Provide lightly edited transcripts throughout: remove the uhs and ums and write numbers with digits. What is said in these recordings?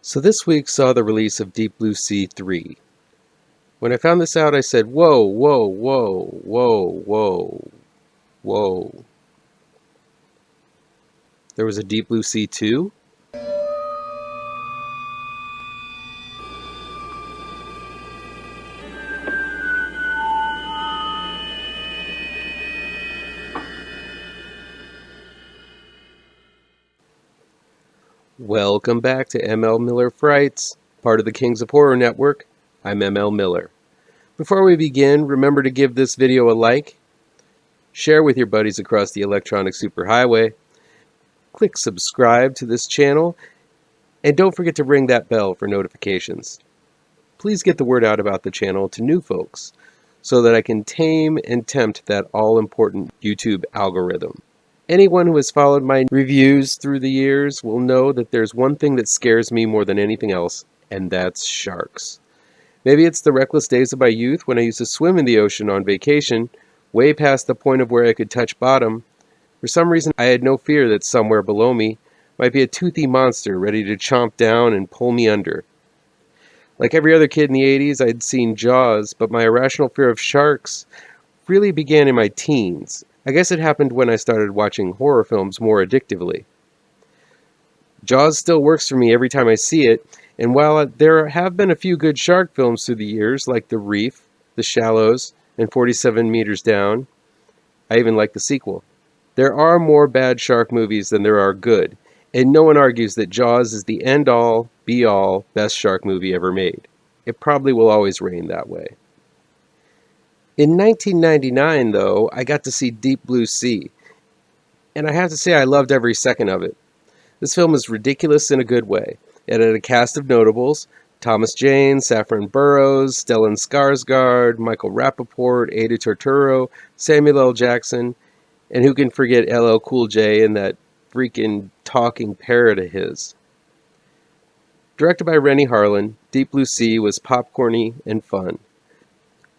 So this week saw the release of Deep Blue Sea 3. When I found this out, I said, whoa, whoa, whoa, whoa, whoa, whoa. There was a Deep Blue Sea 2? Welcome back to ML Miller Frights, part of the Kings of Horror Network. I'm ML Miller. Before we begin, remember to give this video a like, share with your buddies across the electronic superhighway, click subscribe to this channel, and don't forget to ring that bell for notifications. Please get the word out about the channel to new folks so that I can tame and tempt that all-important YouTube algorithm. Anyone who has followed my reviews through the years will know that there's one thing that scares me more than anything else, and that's sharks. Maybe it's the reckless days of my youth when I used to swim in the ocean on vacation, way past the point of where I could touch bottom. For some reason, I had no fear that somewhere below me might be a toothy monster ready to chomp down and pull me under. Like every other kid in the 80s, I'd seen Jaws, but my irrational fear of sharks really began in my teens. I guess it happened when I started watching horror films more addictively. Jaws still works for me every time I see it, and while there have been a few good shark films through the years, like The Reef, The Shallows, and 47 Meters Down, I even like the sequel. There are more bad shark movies than there are good, and no one argues that Jaws is the end-all, be-all, best shark movie ever made. It probably will always reign that way. In 1999, though, I got to see Deep Blue Sea, and I have to say I loved every second of it. This film is ridiculous in a good way. It had a cast of notables: Thomas Jane, Saffron Burrows, Stellan Skarsgård, Michael Rappaport, Ada Turturro, Samuel L. Jackson, and who can forget LL Cool J and that freaking talking parrot of his. Directed by Renny Harlin, Deep Blue Sea was popcorny and fun.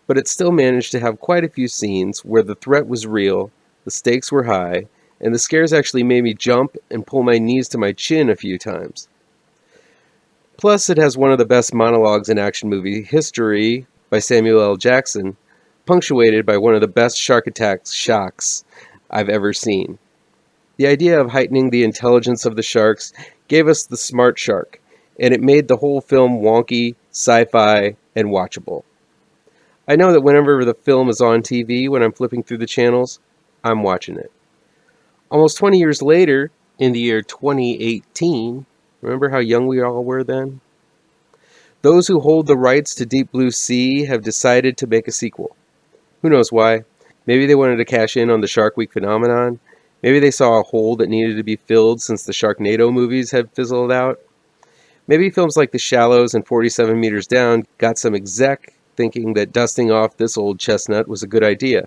But it still managed to have quite a few scenes where the threat was real, the stakes were high, and the scares actually made me jump and pull my knees to my chin a few times. Plus, it has one of the best monologues in action movie history by Samuel L. Jackson, punctuated by one of the best shark attack shocks I've ever seen. The idea of heightening the intelligence of the sharks gave us the smart shark, and it made the whole film wonky, sci-fi, and watchable. I know that whenever the film is on TV, when I'm flipping through the channels, I'm watching it. Almost 20 years later, in the year 2018, remember how young we all were then? Those who hold the rights to Deep Blue Sea have decided to make a sequel. Who knows why? Maybe they wanted to cash in on the Shark Week phenomenon. Maybe they saw a hole that needed to be filled since the Sharknado movies had fizzled out. Maybe films like The Shallows and 47 Meters Down got some exec thinking that dusting off this old chestnut was a good idea.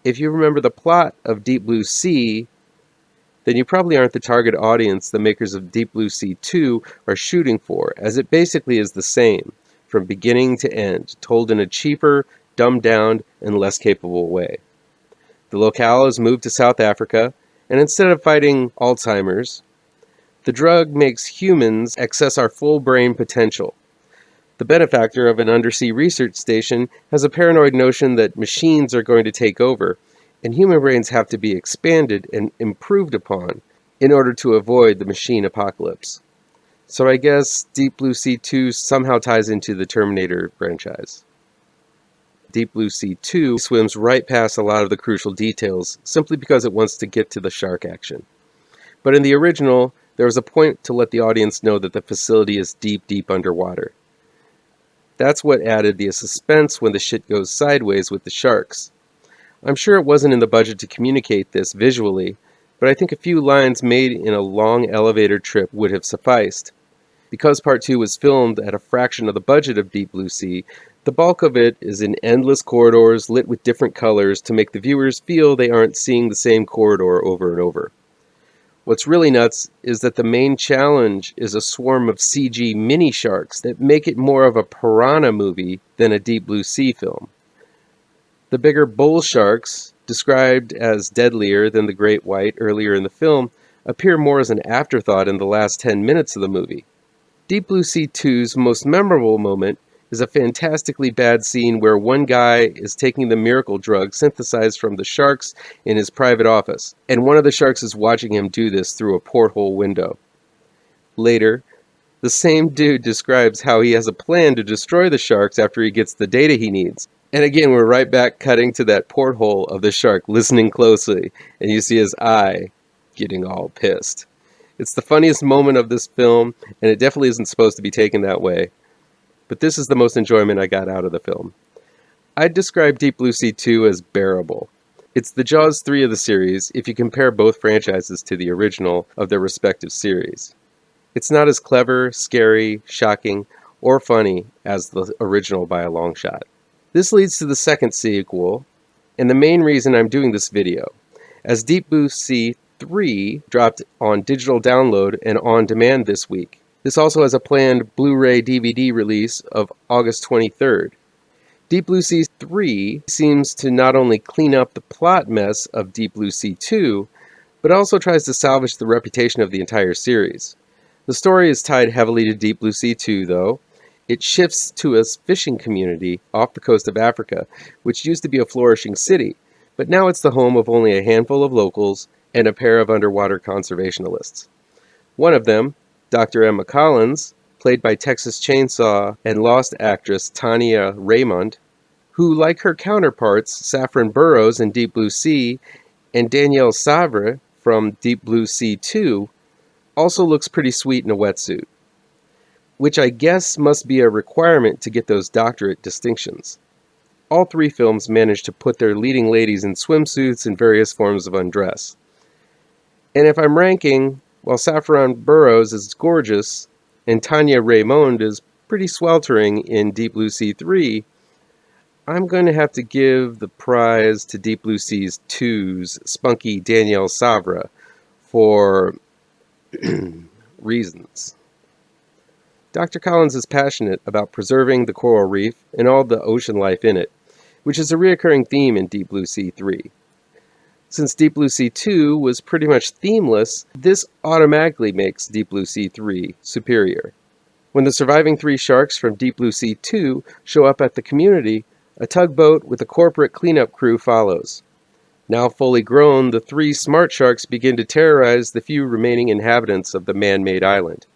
If you remember the plot of Deep Blue Sea, then you probably aren't the target audience the makers of Deep Blue Sea 2 are shooting for, as it basically is the same, from beginning to end, told in a cheaper, dumbed-down, and less capable way. The locale is moved to South Africa, and instead of fighting Alzheimer's, the drug makes humans access our full brain potential. The benefactor of an undersea research station has a paranoid notion that machines are going to take over, and human brains have to be expanded and improved upon in order to avoid the machine apocalypse. So I guess Deep Blue Sea 2 somehow ties into the Terminator franchise. Deep Blue Sea 2 swims right past a lot of the crucial details simply because it wants to get to the shark action. But in the original, there was a point to let the audience know that the facility is deep, deep underwater. That's what added the suspense when the shit goes sideways with the sharks. I'm sure it wasn't in the budget to communicate this visually, but I think a few lines made in a long elevator trip would have sufficed. Because Part 2 was filmed at a fraction of the budget of Deep Blue Sea, the bulk of it is in endless corridors lit with different colors to make the viewers feel they aren't seeing the same corridor over and over. What's really nuts is that the main challenge is a swarm of CG mini sharks that make it more of a piranha movie than a Deep Blue Sea film. The bigger bull sharks, described as deadlier than the great white earlier in the film, appear more as an afterthought in the last 10 minutes of the movie. Deep Blue Sea 2's most memorable moment is a fantastically bad scene where one guy is taking the miracle drug synthesized from the sharks in his private office, and one of the sharks is watching him do this through a porthole window. Later, the same dude describes how he has a plan to destroy the sharks after he gets the data he needs. And again, we're right back cutting to that porthole of the shark listening closely, and you see his eye getting all pissed. It's the funniest moment of this film, and it definitely isn't supposed to be taken that way. But this is the most enjoyment I got out of the film. I'd describe Deep Blue Sea 2 as bearable. It's the Jaws 3 of the series if you compare both franchises to the original of their respective series. It's not as clever, scary, shocking, or funny as the original by a long shot. This leads to the second sequel, and the main reason I'm doing this video, as Deep Blue Sea 3 dropped on digital download and on demand this week. This also has a planned Blu-ray DVD release of August 23rd. Deep Blue Sea 3 seems to not only clean up the plot mess of Deep Blue Sea 2, but also tries to salvage the reputation of the entire series. The story is tied heavily to Deep Blue Sea 2, though. It shifts to a fishing community off the coast of Africa, which used to be a flourishing city, but now it's the home of only a handful of locals and a pair of underwater conservationists. One of them, Dr. Emma Collins, played by Texas Chainsaw and Lost actress Tanya Raymond, who, like her counterparts Saffron Burrows in Deep Blue Sea and Danielle Savre from Deep Blue Sea 2, also looks pretty sweet in a wetsuit, which I guess must be a requirement to get those doctorate distinctions. All three films managed to put their leading ladies in swimsuits and various forms of undress. And if I'm ranking, while Saffron Burrows is gorgeous and Tanya Raymond is pretty sweltering in Deep Blue Sea 3, I'm going to have to give the prize to Deep Blue Sea 2's spunky Danielle Savre for reasons. Dr. Collins is passionate about preserving the coral reef and all the ocean life in it, which is a recurring theme in Deep Blue Sea 3. Since Deep Blue Sea 2 was pretty much themeless, this automatically makes Deep Blue Sea 3 superior. When the surviving 3 sharks from Deep Blue Sea 2 show up at the community, a tugboat with a corporate cleanup crew follows. Now fully grown, the 3 smart sharks begin to terrorize the few remaining inhabitants of the man-made island.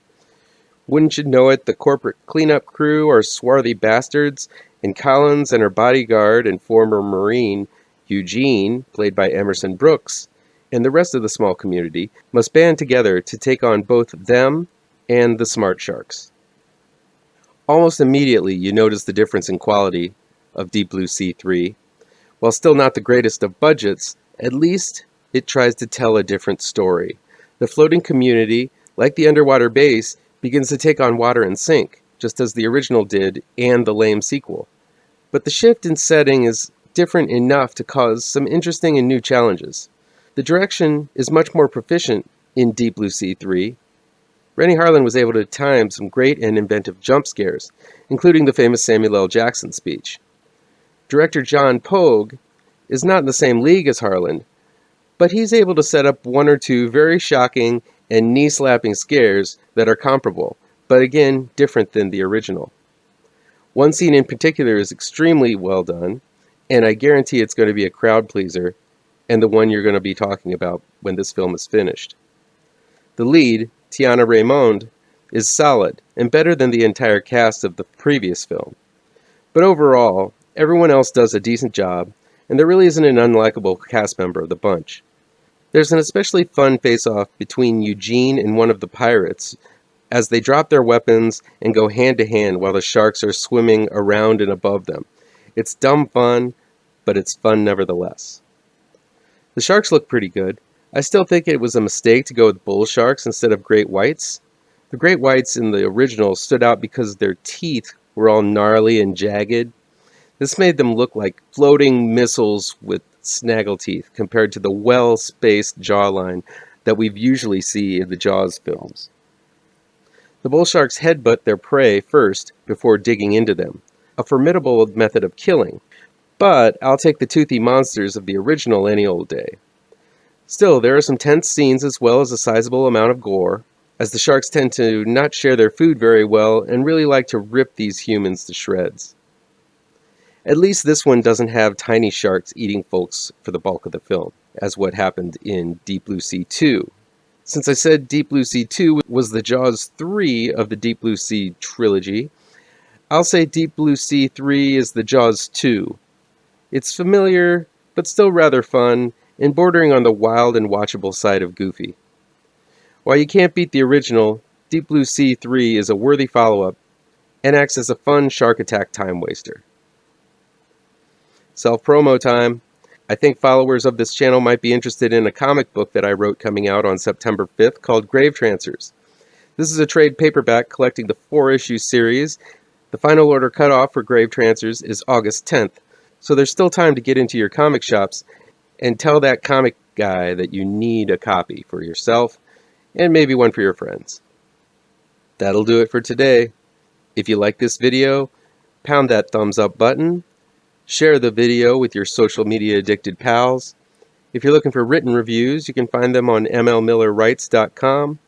Wouldn't you know it, the corporate cleanup crew are swarthy bastards, and Collins and her bodyguard and former Marine, Eugene, played by Emerson Brooks, and the rest of the small community must band together to take on both them and the smart sharks. Almost immediately you notice the difference in quality of Deep Blue Sea 3. While still not the greatest of budgets, at least it tries to tell a different story. The floating community, like the underwater base, begins to take on water and sink, just as the original did and the lame sequel. But the shift in setting is different enough to cause some interesting and new challenges. The direction is much more proficient in Deep Blue Sea 3. Rennie Harlin was able to time some great and inventive jump scares, including the famous Samuel L. Jackson speech. Director John Pogue is not in the same league as Harlan, but he's able to set up 1 or 2 very shocking and knee-slapping scares that are comparable, but again, different than the original. One scene in particular is extremely well done, and I guarantee it's going to be a crowd pleaser, and the one you're going to be talking about when this film is finished. The lead, Tiana Raymond, is solid and better than the entire cast of the previous film. But overall, everyone else does a decent job, and there really isn't an unlikable cast member of the bunch. There's an especially fun face-off between Eugene and one of the pirates as they drop their weapons and go hand-to-hand while the sharks are swimming around and above them. It's dumb fun, but it's fun nevertheless. The sharks look pretty good. I still think it was a mistake to go with bull sharks instead of great whites. The great whites in the original stood out because their teeth were all gnarly and jagged. This made them look like floating missiles with snaggle teeth compared to the well-spaced jawline that we usually see in the Jaws films. The bull sharks headbutt their prey first before digging into them, a formidable method of killing, but I'll take the toothy monsters of the original any old day. Still, there are some tense scenes as well as a sizable amount of gore. as the sharks tend to not share their food very well and really like to rip these humans to shreds. At least this one doesn't have tiny sharks eating folks for the bulk of the film, as what happened in Deep Blue Sea 2. Since I said Deep Blue Sea 2 was the Jaws 3 of the Deep Blue Sea Trilogy, I'll say Deep Blue Sea 3 is the Jaws 2. It's familiar, but still rather fun, and bordering on the wild and watchable side of goofy. While you can't beat the original, Deep Blue Sea 3 is a worthy follow-up and acts as a fun shark attack time waster. Self-promo time. I think followers of this channel might be interested in a comic book that I wrote coming out on September 5th called Grave Trancers. This is a trade paperback collecting the 4-issue series. The final order cutoff for Grave Trancers is August 10th, so there's still time to get into your comic shops and tell that comic guy that you need a copy for yourself and maybe one for your friends. That'll do it for today. If you like this video, pound that thumbs up button. Share the video with your social media addicted pals. If you're looking for written reviews, you can find them on mlmillerwrites.com.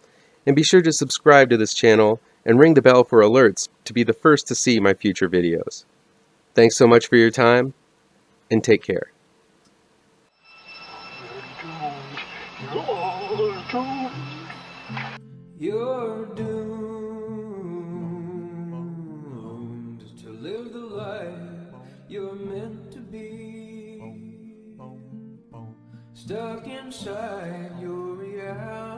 And be sure to subscribe to this channel and ring the bell for alerts to be the first to see my future videos. Thanks so much for your time, and take care. You're doomed to live the life you're meant to be, stuck inside your reality.